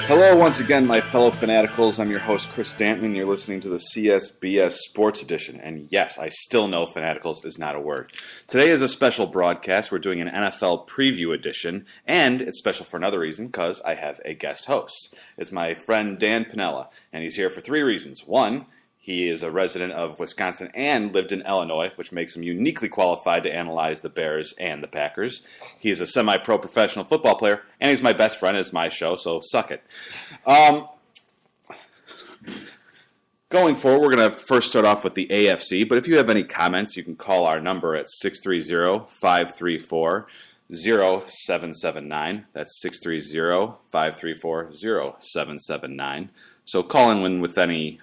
Hello once again, my fellow fanaticals. I'm your host, Chris Stanton, and you're listening to the CSBS Sports Edition. And yes, I still know fanaticals is not a word. Today is a special broadcast. We're doing an NFL preview edition, and it's special for another reason, because I have a guest host. It's my friend Dan Pinella, and he's here for three reasons. One, he is a resident of Wisconsin and lived in Illinois, which makes him uniquely qualified to analyze the Bears and the Packers. He is a semi-pro professional football player, and he's my best friend. It's my show, so suck it. Going forward, we're going to first start off with the AFC, but if you have any comments, you can call our number at 630-534-0779. That's 630-534-0779. So call in with any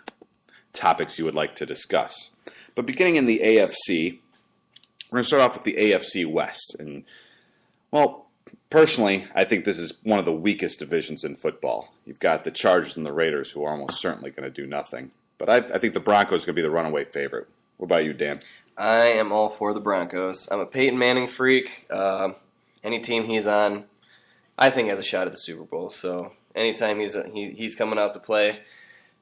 topics you would like to discuss. But beginning in the AFC, we're going to start off with the AFC West. And, well, personally, I think this is one of the weakest divisions in football. You've got the Chargers and the Raiders, who are almost certainly going to do nothing. But I think the Broncos are going to be the runaway favorite. What about you, Dan? I am all for the Broncos. I'm a Peyton Manning freak. Any team he's on, I think has a shot at the Super Bowl. So anytime he's coming out to play,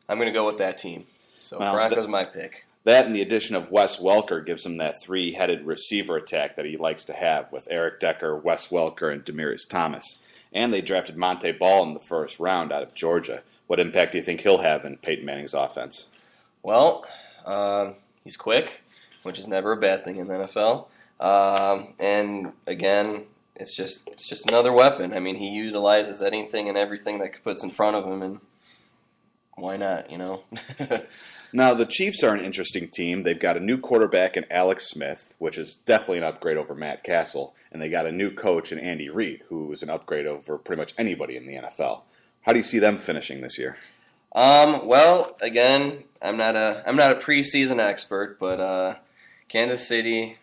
I'm going to go with that team. So Broncos my pick. That and the addition of Wes Welker gives him that three-headed receiver attack that he likes to have with Eric Decker, Wes Welker, and Demaryius Thomas. And they drafted Monte Ball in the first round out of Georgia. What impact do you think he'll have in Peyton Manning's offense? Well, he's quick, which is never a bad thing in the NFL. And again, it's just another weapon. I mean, he utilizes anything and everything that puts in front of him, and why not, you know? Now, the Chiefs are an interesting team. They've got a new quarterback in Alex Smith, which is definitely an upgrade over Matt Castle. And they got a new coach in Andy Reid, who is an upgrade over pretty much anybody in the NFL. How do you see them finishing this year? Well, again, I'm not a preseason expert, but Kansas City,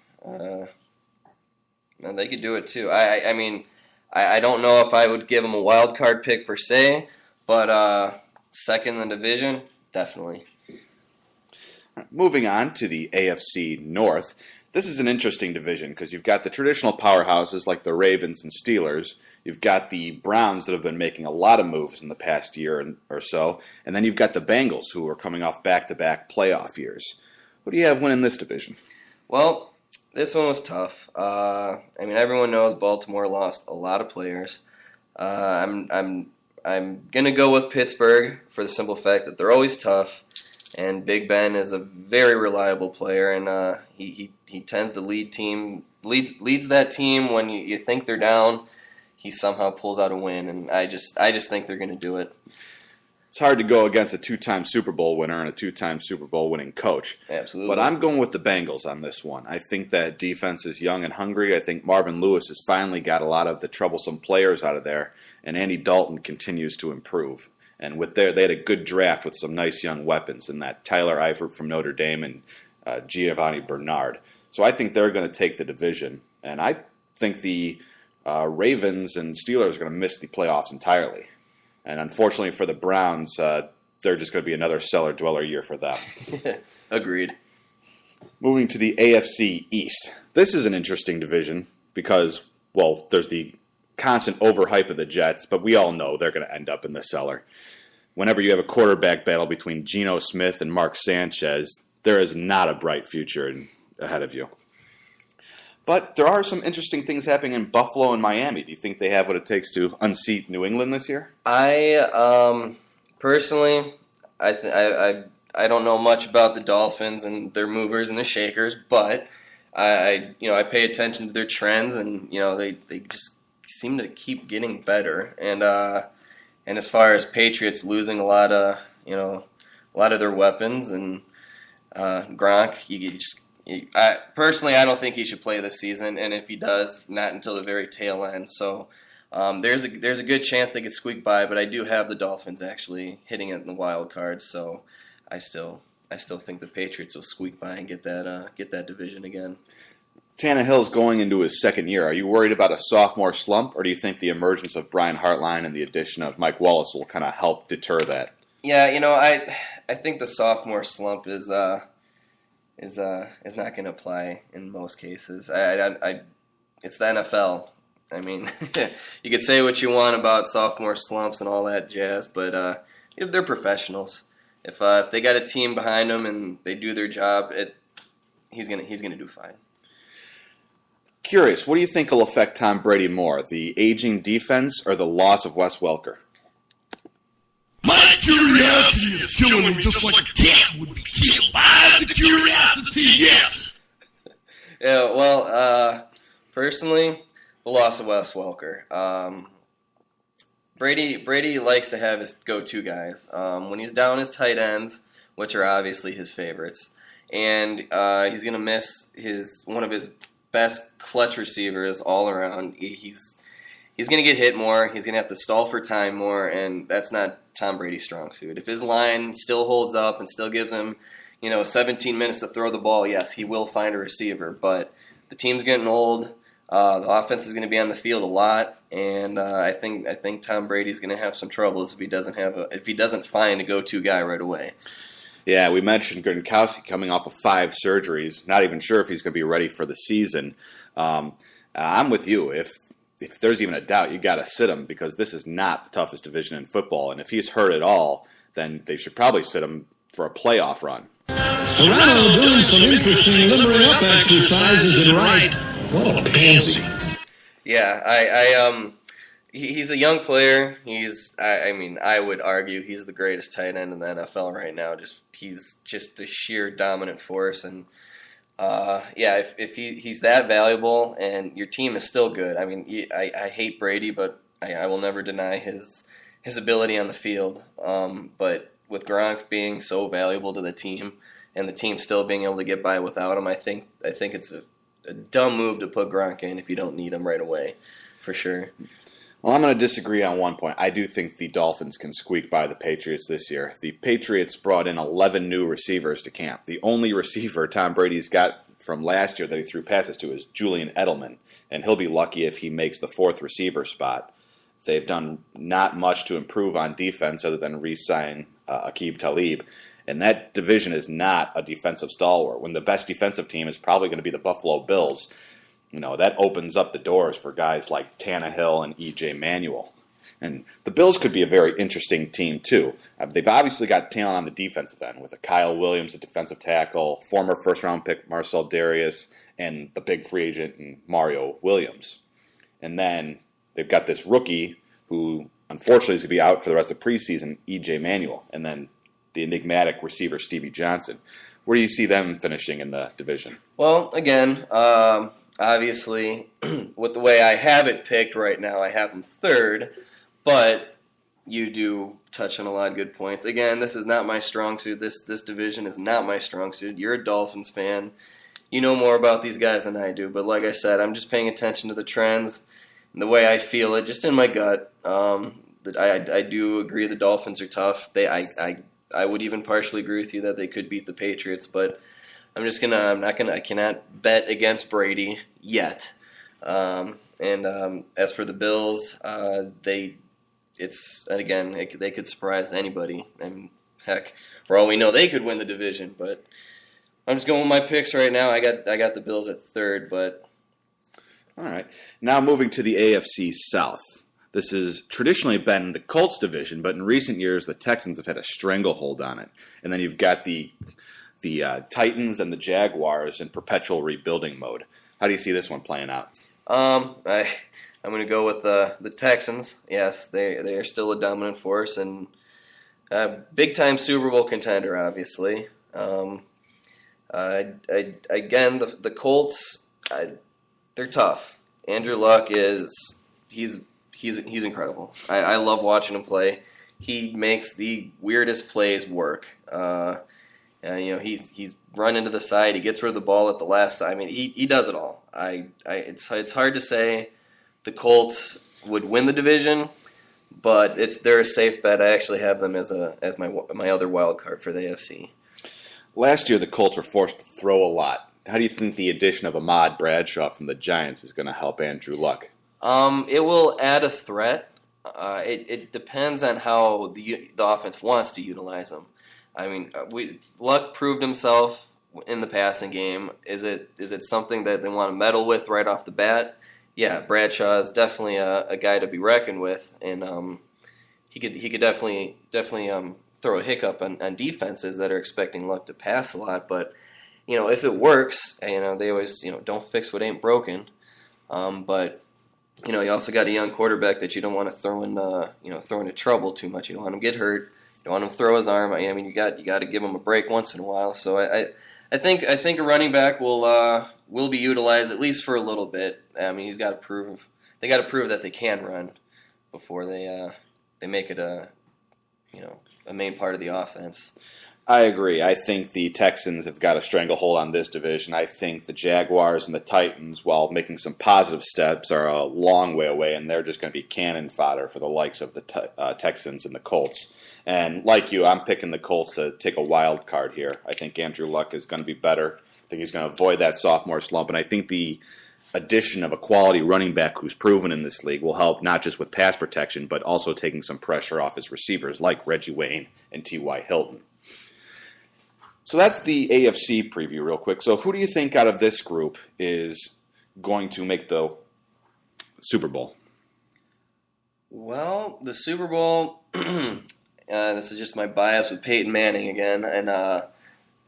they could do it too. I mean, I don't know if I would give them a wild card pick per se, but second in the division, definitely. Moving on to the AFC North, this is an interesting division because you've got the traditional powerhouses like the Ravens and Steelers. You've got the Browns that have been making a lot of moves in the past year or so. And then you've got the Bengals who are coming off back-to-back playoff years. What do you have winning this division? Well, this one was tough. I mean, everyone knows Baltimore lost a lot of players. I'm going to go with Pittsburgh for the simple fact that they're always tough. And Big Ben is a very reliable player, and he tends to leads that team when you think they're down. He somehow pulls out a win, and I just think they're going to do it. It's hard to go against a two-time Super Bowl winner and a two-time Super Bowl winning coach. Absolutely. But I'm going with the Bengals on this one. I think that defense is young and hungry. I think Marvin Lewis has finally got a lot of the troublesome players out of there, and Andy Dalton continues to improve. And they had a good draft with some nice young weapons in that Tyler Eifert from Notre Dame and Giovanni Bernard. So I think they're going to take the division. And I think the Ravens and Steelers are going to miss the playoffs entirely. And unfortunately for the Browns, they're just going to be another cellar-dweller year for them. Agreed. Moving to the AFC East. This is an interesting division because, well, there's the constant overhype of the Jets, but we all know they're going to end up in the cellar. Whenever you have a quarterback battle between Geno Smith and Mark Sanchez, there is not a bright future ahead of you. But there are some interesting things happening in Buffalo and Miami. Do you think they have what it takes to unseat New England this year? I personally, I don't know much about the Dolphins and their movers and the shakers, but I pay attention to their trends, and they just seem to keep getting better. And as far as Patriots losing a lot of their weapons and Gronk, personally, I don't think he should play this season, and if he does, not until the very tail end. So there's a good chance they could squeak by, but I do have the Dolphins actually hitting it in the wild card. So I still think the Patriots will squeak by and get that division again. Tannehill's going into his second year. Are you worried about a sophomore slump, or do you think the emergence of Brian Hartline and the addition of Mike Wallace will kind of help deter that? Yeah, I think the sophomore slump is not going to apply in most cases. It's the NFL. I mean, you could say what you want about sophomore slumps and all that jazz, but they're professionals. If they got a team behind them and they do their job, he's gonna do fine. Curious, what do you think will affect Tom Brady more, the aging defense or the loss of Wes Welker? My curiosity is killing me just like a cat would be killed by the curiosity, yeah. Yeah, well, personally, the loss of Wes Welker. Brady likes to have his go-to guys. When he's down his tight ends, which are obviously his favorites, and he's going to miss one of his best clutch receivers all around. He's going to get hit more. He's going to have to stall for time more, and that's not Tom Brady's strong suit. If his line still holds up and still gives him, 17 minutes to throw the ball, yes, he will find a receiver. But the team's getting old. The offense is going to be on the field a lot, and I think Tom Brady's going to have some troubles if he doesn't find a go-to guy right away. Yeah, we mentioned Gronkowski coming off of 5 surgeries. Not even sure if he's going to be ready for the season. I'm with you. If there's even a doubt, you got to sit him because this is not the toughest division in football. And if he's hurt at all, then they should probably sit him for a playoff run. Serrano doing some interesting limbering up exercises and right. What a pansy. Yeah, he's a young player. I would argue he's the greatest tight end in the NFL right now. He's just a sheer dominant force, and if he's that valuable and your team is still good. I mean, I hate Brady, but I will never deny his ability on the field. But with Gronk being so valuable to the team and the team still being able to get by without him, I think it's a dumb move to put Gronk in if you don't need him right away, for sure. Well, I'm going to disagree on one point. I do think the Dolphins can squeak by the Patriots this year. The Patriots brought in 11 new receivers to camp. The only receiver Tom Brady's got from last year that he threw passes to is Julian Edelman, and he'll be lucky if he makes the 4th receiver spot. They've done not much to improve on defense other than re-sign Aqib Talib, and that division is not a defensive stalwart. When the best defensive team is probably going to be the Buffalo Bills, that opens up the doors for guys like Tannehill and E.J. Manuel. And the Bills could be a very interesting team, too. They've obviously got talent on the defensive end with a Kyle Williams, a defensive tackle, former first-round pick Marcel Darius, and the big free agent Mario Williams. And then they've got this rookie who, unfortunately, is going to be out for the rest of the preseason, E.J. Manuel, and then the enigmatic receiver Stevie Johnson. Where do you see them finishing in the division? Well, again, obviously, with the way I have it picked right now, I have them 3rd, but you do touch on a lot of good points. Again, this is not my strong suit. This division is not my strong suit. You're a Dolphins fan. You know more about these guys than I do, but like I said, I'm just paying attention to the trends and the way I feel it, just in my gut. I do agree the Dolphins are tough. I would even partially agree with you that they could beat the Patriots, but I cannot bet against Brady yet. As for the Bills, they could surprise anybody. And heck, for all we know, they could win the division. But I'm just going with my picks right now. I got the Bills at 3rd, but all right. Now moving to the AFC South. This has traditionally been the Colts division, but in recent years the Texans have had a stranglehold on it. And then you've got the Titans and the Jaguars in perpetual rebuilding mode. How do you see this one playing out? I'm going to go with the Texans. Yes, they are still a dominant force and big-time Super Bowl contender, obviously. Again, the Colts, they're tough. Andrew Luck he's incredible. I love watching him play. He makes the weirdest plays work. He's run into the side. He gets rid of the ball at the last. I mean, he does it all. It's hard to say the Colts would win the division, but they're a safe bet. I actually have them as my other wild card for the AFC. Last year, the Colts were forced to throw a lot. How do you think the addition of Ahmad Bradshaw from the Giants is going to help Andrew Luck? It will add a threat. It depends on how the offense wants to utilize him. I mean, Luck proved himself in the passing game. Is it something that they want to meddle with right off the bat? yeah, Bradshaw is definitely a guy to be reckoned with, and he could definitely throw a hiccup on defenses that are expecting Luck to pass a lot. But if it works, they always don't fix what ain't broken. But you also got a young quarterback that you don't want to throw into trouble too much. You don't want him to get hurt. You don't want him to throw his arm. I mean, you got to give him a break once in a while. So I think a running back will be utilized at least for a little bit. I mean, they got to prove that they can run before they make it a main part of the offense. I agree. I think the Texans have got a stranglehold on this division. I think the Jaguars and the Titans, while making some positive steps, are a long way away, and they're just going to be cannon fodder for the likes of the Texans and the Colts. And like you, I'm picking the Colts to take a wild card here. I think Andrew Luck is going to be better. I think he's going to avoid that sophomore slump, and I think the addition of a quality running back who's proven in this league will help not just with pass protection, but also taking some pressure off his receivers like Reggie Wayne and T.Y. Hilton. So that's the AFC preview real quick. So who do you think out of this group is going to make the Super Bowl? Well, the Super Bowl, this is just my bias with Peyton Manning again. And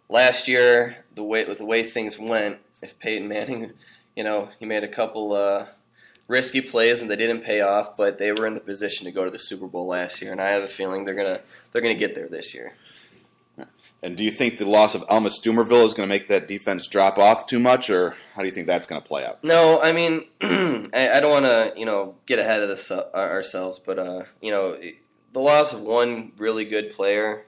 last year, the way things went, if Peyton Manning, he made a couple risky plays and they didn't pay off, but they were in the position to go to the Super Bowl last year, and I have a feeling they're gonna get there this year. And do you think the loss of Elmas Dumerville is going to make that defense drop off too much, or how do you think that's going to play out? No, I mean, I don't want to, get ahead of this ourselves, but the loss of one really good player,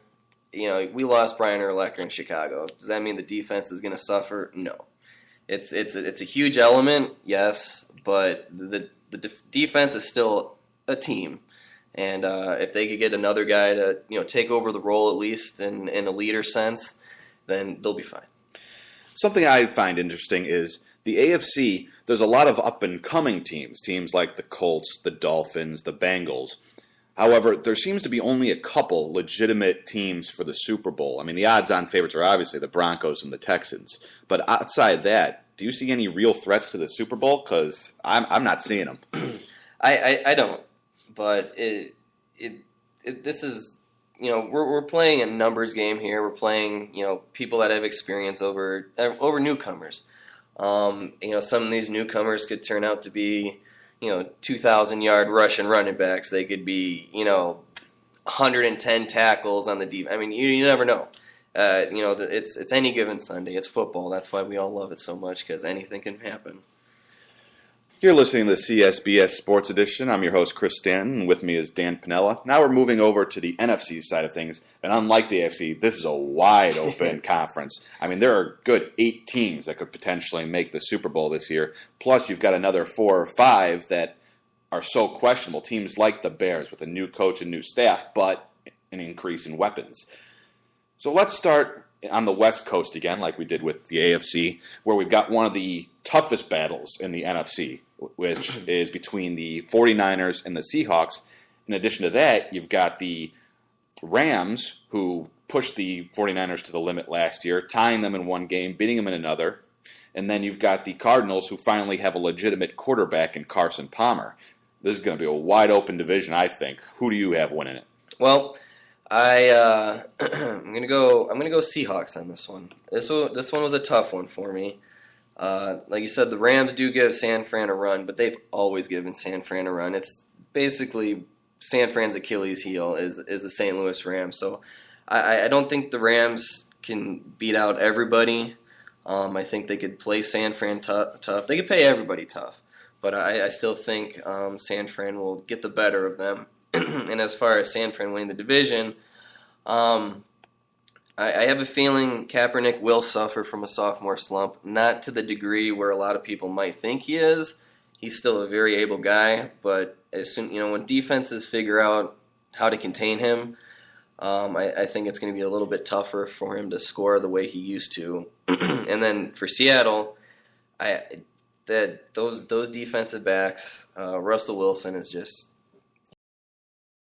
we lost Brian Urlacher in Chicago. Does that mean the defense is going to suffer? No. It's a huge element, yes, but the defense is still a team. And if they could get another guy to take over the role at least in a leader sense, then they'll be fine. Something I find interesting is the AFC, there's a lot of up-and-coming teams like the Colts, the Dolphins, the Bengals. However, there seems to be only a couple legitimate teams for the Super Bowl. I mean, the odds-on favorites are obviously the Broncos and the Texans. But outside that, do you see any real threats to the Super Bowl? Because I'm not seeing them. I don't. But this is, we're playing a numbers game here. We're playing, people that have experience over newcomers. Some of these newcomers could turn out to be, 2,000-yard rushing running backs. They could be, 110 tackles on the deep. I mean, you never know. It's any given Sunday. It's football. That's why we all love it so much, because anything can happen. You're listening to the CSBS Sports Edition. I'm your host, Chris Stanton, and with me is Dan Pinella. Now we're moving over to the NFC side of things, and unlike the AFC, this is a wide-open conference. I mean, there are good 8 teams that could potentially make the Super Bowl this year, plus you've got another 4 or 5 that are so questionable, teams like the Bears with a new coach and new staff, but an increase in weapons. So let's start on the West Coast again, like we did with the AFC, where we've got one of the toughest battles in the NFC, which is between the 49ers and the Seahawks. In addition to that, you've got the Rams, who pushed the 49ers to the limit last year, tying them in one game, beating them in another. And then you've got the Cardinals, who finally have a legitimate quarterback in Carson Palmer. This is going to be a wide-open division, I think. Who do you have winning it? Well, I'm gonna go Seahawks on this one. This one was a tough one for me. Like you said, the Rams do give San Fran a run, but they've always given San Fran a run. It's basically San Fran's Achilles heel is the St. Louis Rams. So I don't think the Rams can beat out everybody. I think they could play San Fran tough. They could play everybody tough, but I still think San Fran will get the better of them. And as far as San Fran winning the division, I have a feeling Kaepernick will suffer from a sophomore slump, not to the degree where a lot of people might think he is. He's still a very able guy, but as soon when defenses figure out how to contain him, I think it's going to be a little bit tougher for him to score the way he used to. And then for Seattle, those defensive backs, Russell Wilson is just